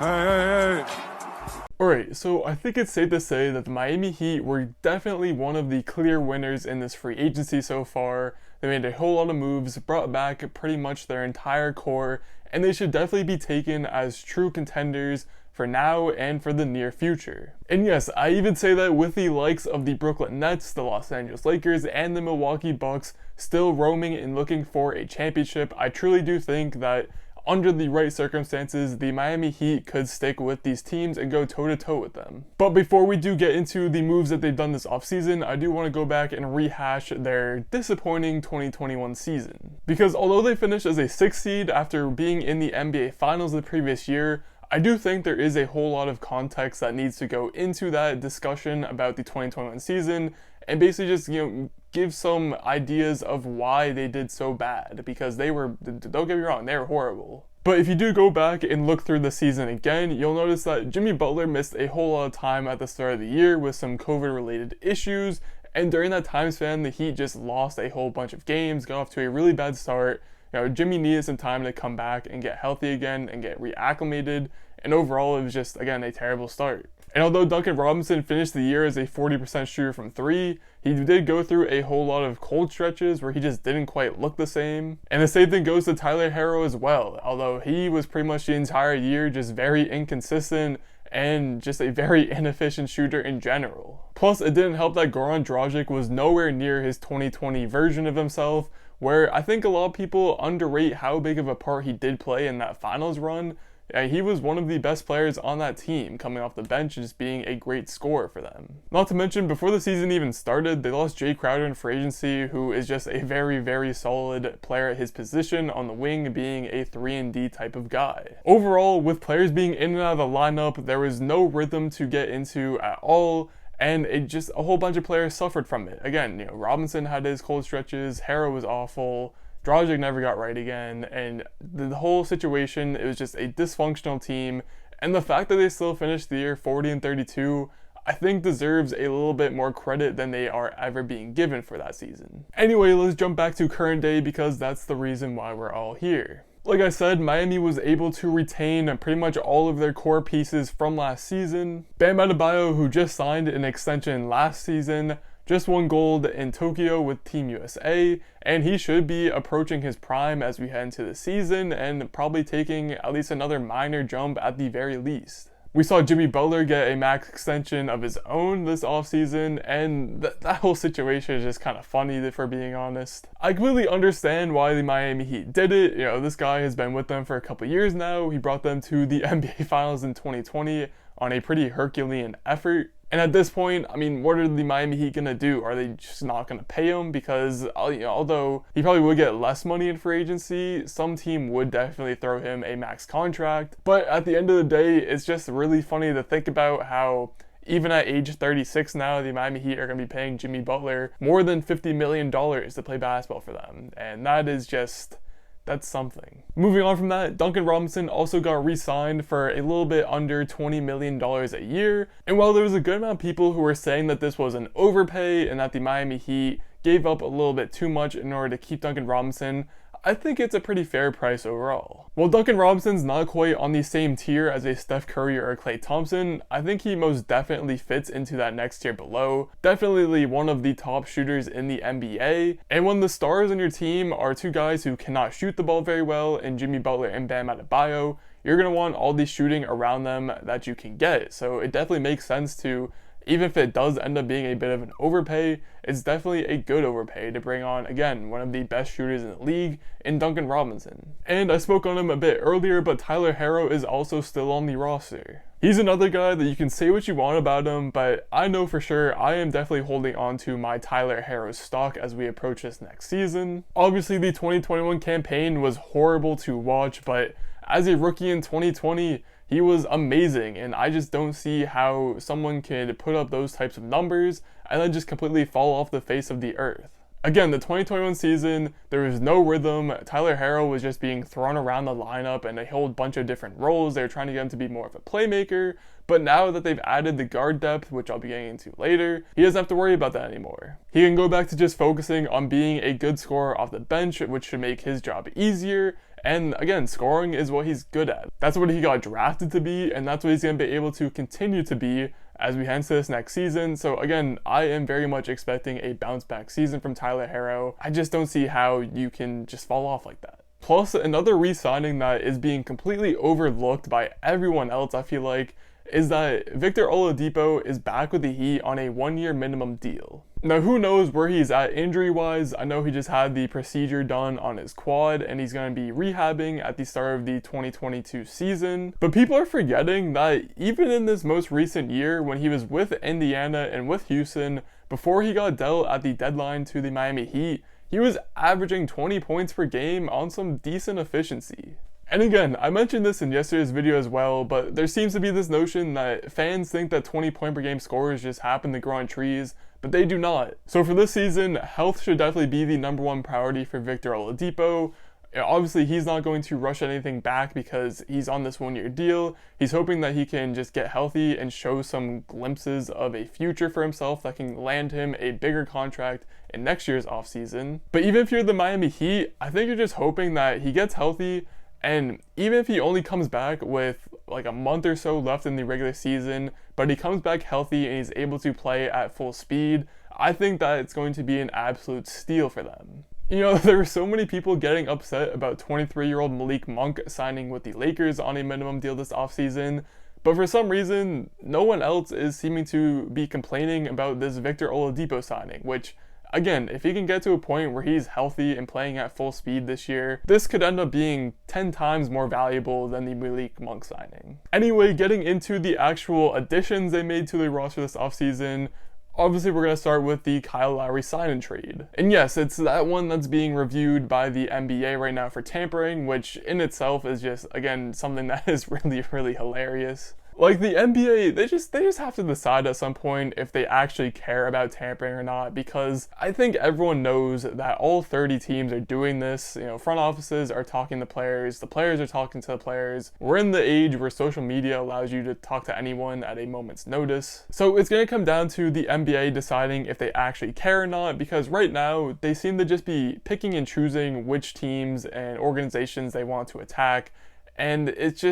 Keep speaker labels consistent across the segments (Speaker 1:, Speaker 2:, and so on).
Speaker 1: Hey.
Speaker 2: Alright, so I think it's safe to say that the Miami Heat were definitely one of the clear winners in this free agency so far. They made a whole lot of moves, brought back pretty much their entire core, and they should definitely be taken as true contenders for now and for the near future. And yes, I even say that with the likes of the Brooklyn Nets, the Los Angeles Lakers, and the Milwaukee Bucks still roaming and looking for a championship, I truly do think that under the right circumstances, the Miami Heat could stick with these teams and go toe-to-toe with them. But before we do get into the moves that they've done this offseason, I do want to go back and rehash their disappointing 2021 season. Because although they finished as a 6th seed after being in the NBA Finals the previous year, I do think there is a whole lot of context that needs to go into that discussion about the 2021 season and basically just, give some ideas of why they did so bad, because they were, don't get me wrong, they were horrible. But if you do go back and look through the season again, you'll notice that Jimmy Butler missed a whole lot of time at the start of the year with some COVID-related issues, and during that time span, the Heat just lost a whole bunch of games, got off to a really bad start. Jimmy needed some time to come back and get healthy again and get reacclimated, and overall it was just, again, a terrible start. And although Duncan Robinson finished the year as a 40% shooter from 3, he did go through a whole lot of cold stretches where he just didn't quite look the same. And the same thing goes to Tyler Herro as well, although he was pretty much the entire year just very inconsistent and just a very inefficient shooter in general. Plus, it didn't help that Goran Dragic was nowhere near his 2020 version of himself, where I think a lot of people underrate how big of a part he did play in that finals run. He was one of the best players on that team, coming off the bench and just being a great scorer for them. Not to mention, before the season even started, they lost Jay Crowder in free agency, who is just a very, very solid player at his position on the wing, being a 3-and-D type of guy. Overall, with players being in and out of the lineup, there was no rhythm to get into at all, and just a whole bunch of players suffered from it. Again, Robinson had his cold stretches, Herro was awful, Dragic never got right again, and the whole situation, it was just a dysfunctional team, and the fact that they still finished the year 40-32, I think deserves a little bit more credit than they are ever being given for that season. Anyway, let's jump back to current day because that's the reason why we're all here. Like I said, Miami was able to retain pretty much all of their core pieces from last season. Bam Adebayo, who just signed an extension last season, just won gold in Tokyo with Team USA, and he should be approaching his prime as we head into the season and probably taking at least another minor jump at the very least. We saw Jimmy Butler get a max extension of his own this offseason, and that whole situation is just kind of funny, if we're being honest. I completely understand why the Miami Heat did it. This guy has been with them for a couple years now. He brought them to the NBA Finals in 2020 on a pretty Herculean effort. And at this point, what are the Miami Heat going to do? Are they just not going to pay him? Because, although he probably would get less money in free agency, some team would definitely throw him a max contract. But at the end of the day, it's just really funny to think about how even at age 36 now, the Miami Heat are going to be paying Jimmy Butler more than $50 million to play basketball for them. And that is just... that's something. Moving on from that, Duncan Robinson also got re-signed for a little bit under $20 million a year. And while there was a good amount of people who were saying that this was an overpay and that the Miami Heat gave up a little bit too much in order to keep Duncan Robinson, I think it's a pretty fair price overall. While Duncan Robinson's not quite on the same tier as a Steph Curry or Klay Thompson, I think he most definitely fits into that next tier below. Definitely one of the top shooters in the NBA. And when the stars on your team are two guys who cannot shoot the ball very well, in Jimmy Butler and Bam Adebayo, you're going to want all the shooting around them that you can get. So it definitely makes sense to, even if it does end up being a bit of an overpay, it's definitely a good overpay to bring on, again, one of the best shooters in the league in Duncan Robinson. And I spoke on him a bit earlier, but Tyler Herro is also still on the roster. He's another guy that you can say what you want about him, but I know for sure I am definitely holding on to my Tyler Herro stock as we approach this next season. Obviously, the 2021 campaign was horrible to watch, but as a rookie in 2020, he was amazing, and I just don't see how someone could put up those types of numbers and then just completely fall off the face of the earth. Again, the 2021 season, there was no rhythm. Tyler Herro was just being thrown around the lineup in a whole bunch of different roles. They were trying to get him to be more of a playmaker, but now that they've added the guard depth, which I'll be getting into later, he doesn't have to worry about that anymore. He can go back to just focusing on being a good scorer off the bench, which should make his job easier, And again, scoring is what he's good at. That's what he got drafted to be, and that's what he's going to be able to continue to be as we head into this next season. So again, I am very much expecting a bounce back season from Tyler Herro. I just don't see how you can just fall off like that. Plus, another re-signing that is being completely overlooked by everyone else, I feel like, is that Victor Oladipo is back with the Heat on a 1-year minimum deal. Now, who knows where he's at injury-wise? I know he just had the procedure done on his quad, and he's going to be rehabbing at the start of the 2022 season. But people are forgetting that even in this most recent year, when he was with Indiana and with Houston, before he got dealt at the deadline to the Miami Heat, he was averaging 20 points per game on some decent efficiency. And again, I mentioned this in yesterday's video as well, but there seems to be this notion that fans think that 20 point per game scorers just happen to grow on trees, but they do not. So for this season, health should definitely be the #1 priority for Victor Oladipo. Obviously, he's not going to rush anything back because he's on this 1-year deal. He's hoping that he can just get healthy and show some glimpses of a future for himself that can land him a bigger contract in next year's offseason. But even if you're the Miami Heat, I think you're just hoping that he gets healthy, and even if he only comes back with like a month or so left in the regular season, but he comes back healthy and he's able to play at full speed, I think that it's going to be an absolute steal for them. You know, there were so many people getting upset about 23-year-old Malik Monk signing with the Lakers on a minimum deal this offseason, but for some reason, no one else is seeming to be complaining about this Victor Oladipo signing, which, again, if he can get to a point where he's healthy and playing at full speed this year, this could end up being 10 times more valuable than the Malik Monk signing. Anyway, getting into the actual additions they made to the roster this offseason, obviously we're going to start with the Kyle Lowry sign and trade. And yes, it's that one that's being reviewed by the NBA right now for tampering, which in itself is just, again, something that is really, really hilarious. Like, the NBA, they just have to decide at some point if they actually care about tampering or not, because I think everyone knows that all 30 teams are doing this. You know, front offices are talking to players, the players are talking to the players. We're in the age where social media allows you to talk to anyone at a moment's notice. So it's going to come down to the NBA deciding if they actually care or not, because right now they seem to just be picking and choosing which teams and organizations they want to attack. And it's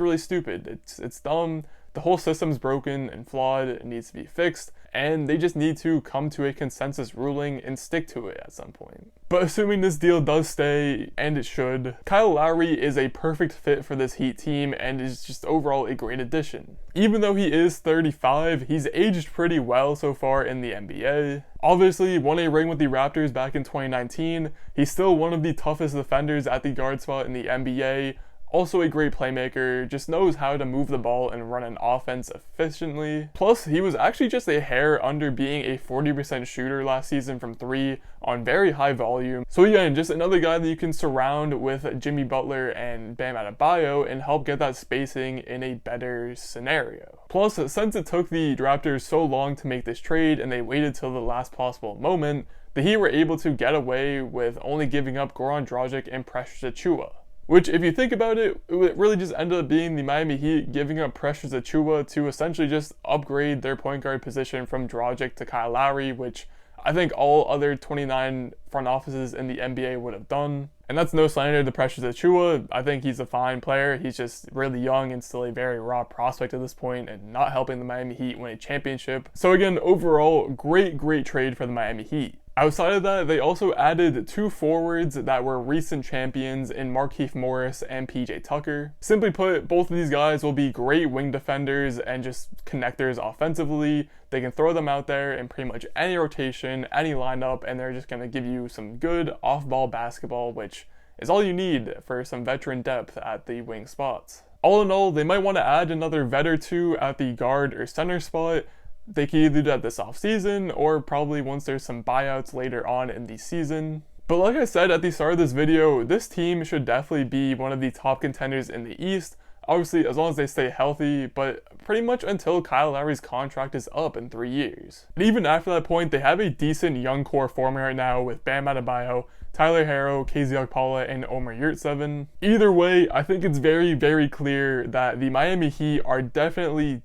Speaker 2: really stupid. It's dumb. The whole system's broken and flawed. It needs to be fixed. And they just need to come to a consensus ruling and stick to it at some point. But assuming this deal does stay, and it should, Kyle Lowry is a perfect fit for this Heat team and is just overall a great addition. Even though he is 35, he's aged pretty well so far in the NBA. Obviously, won a ring with the Raptors back in 2019. He's still one of the toughest defenders at the guard spot in the NBA. Also a great playmaker, just knows how to move the ball and run an offense efficiently. Plus, he was actually just a hair under being a 40% shooter last season from 3 on very high volume. So again, just another guy that you can surround with Jimmy Butler and Bam Adebayo and help get that spacing in a better scenario. Plus, since it took the Raptors so long to make this trade and they waited till the last possible moment, the Heat were able to get away with only giving up Goran Dragic and Precious Achiuwa. Which, if you think about it, it really just ended up being the Miami Heat giving up Precious Achiuwa to essentially just upgrade their point guard position from Dragic to Kyle Lowry, which I think all other 29 front offices in the NBA would have done. And that's no slander to Precious Achiuwa. I think he's a fine player. He's just really young and still a very raw prospect at this point and not helping the Miami Heat win a championship. So again, overall, great trade for the Miami Heat. Outside of that, they also added 2 forwards that were recent champions in Markeith Morris and PJ Tucker. Simply put, both of these guys will be great wing defenders and just connectors offensively. They can throw them out there in pretty much any rotation, any lineup, and they're just going to give you some good off-ball basketball, which is all you need for some veteran depth at the wing spots. All in all, they might want to add another vet or two at the guard or center spot. They can either do that this offseason or probably once there's some buyouts later on in the season. But like I said at the start of this video, this team should definitely be one of the top contenders in the East. Obviously, as long as they stay healthy, but pretty much until Kyle Lowry's contract is up in 3 years. And even after that point, they have a decent young core forming right now with Bam Adebayo, Tyler Herro, KZ Okpala, and Omer Yurtseven. Either way, I think it's very, very clear that the Miami Heat are definitely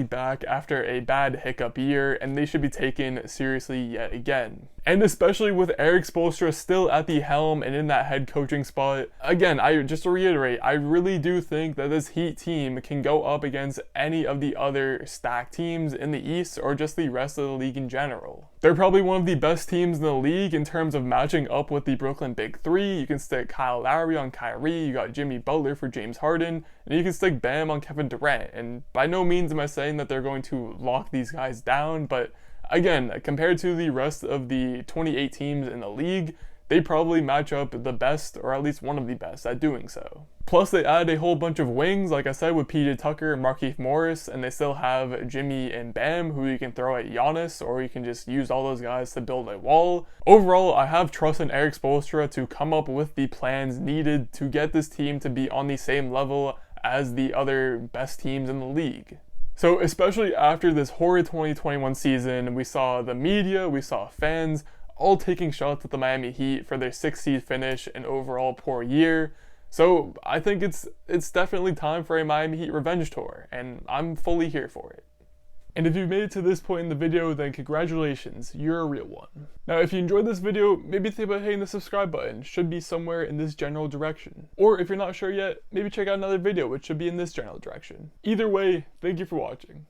Speaker 2: back after a bad hiccup year, and they should be taken seriously yet again. And especially with Erik Spoelstra still at the helm and in that head coaching spot. Again, just to reiterate, I really do think that this Heat team can go up against any of the other stacked teams in the East or just the rest of the league in general. They're probably one of the best teams in the league in terms of matching up with the Brooklyn Big Three. You can stick Kyle Lowry on Kyrie, you got Jimmy Butler for James Harden, and you can stick Bam on Kevin Durant. And by no means am I saying that they're going to lock these guys down, but again, compared to the rest of the 28 teams in the league, they probably match up the best, or at least one of the best, at doing so. Plus, they add a whole bunch of wings, like I said, with PJ Tucker and Markeith Morris, and they still have Jimmy and Bam, who you can throw at Giannis, or you can just use all those guys to build a wall. Overall, I have trust in Erik Spoelstra to come up with the plans needed to get this team to be on the same level as the other best teams in the league. So especially after this horrid 2021 season, we saw the media, we saw fans, all taking shots at the Miami Heat for their 6th seed finish and overall poor year. So I think it's definitely time for a Miami Heat revenge tour, and I'm fully here for it. And if you've made it to this point in the video, then congratulations, you're a real one. Now if you enjoyed this video, maybe think about hitting the subscribe button, should be somewhere in this general direction. Or if you're not sure yet, maybe check out another video which should be in this general direction. Either way, thank you for watching.